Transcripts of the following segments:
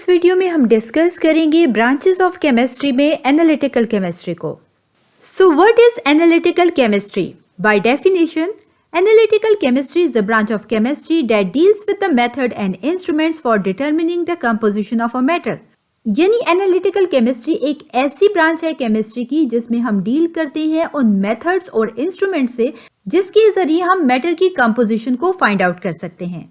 Video में हम discuss करेंगे ब्रांचेस ऑफ केमिस्ट्री में एनालिटिकल केमिस्ट्री को। So what is analytical chemistry? By definition, analytical chemistry is the branch of chemistry that deals with the method and instruments for determining the composition of a matter। यानी analytical chemistry एक ऐसी branch है chemistry की जिसमें हम deal करते हैं उन मेथड्स और इंस्ट्रूमेंट से जिसके जरिए हम मैटर की कंपोजिशन को फाइंड आउट कर सकते हैं।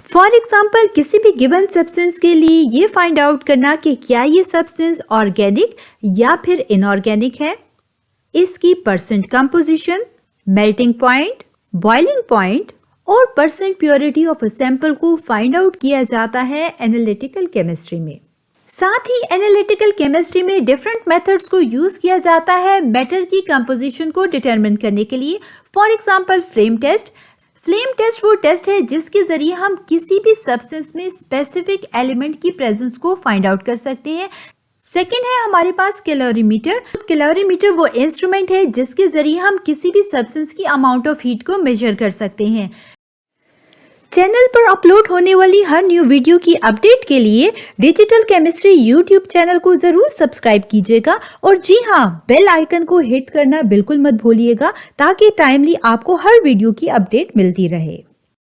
फॉर एग्जाम्पल, किसी भी गिवन सब्सटेंस के लिए ये फाइंड आउट करना कि क्या ये सब्सटेंस ऑर्गेनिक या फिर इनऑर्गेनिक है, इसकी percent composition, melting point, boiling point और percent purity of a sample को फाइंड आउट किया जाता है एनालिटिकल केमिस्ट्री में। साथ ही एनालिटिकल केमिस्ट्री में डिफरेंट मेथड्स को यूज किया जाता है मैटर की कंपोजिशन को डिटरमिन करने के लिए। For example, flame test. Flame test वो टेस्ट है जिसके जरिए हम किसी भी सब्सटेंस में स्पेसिफिक एलिमेंट की प्रेजेंस को फाइंड आउट कर सकते हैं। सेकेंड है हमारे पास कैलोरीमीटर। कैलोरीमीटर वो इंस्ट्रूमेंट है जिसके जरिए हम किसी भी सब्सटेंस की अमाउंट ऑफ हीट को मेजर कर सकते हैं। चैनल पर अपलोड होने वाली हर न्यू वीडियो की अपडेट के लिए डिजिटल केमिस्ट्री यूट्यूब चैनल को जरूर सब्सक्राइब कीजिएगा और जी हाँ, बेल आइकन को हिट करना बिल्कुल मत भूलिएगा ताकि टाइमली आपको हर वीडियो की अपडेट मिलती रहे।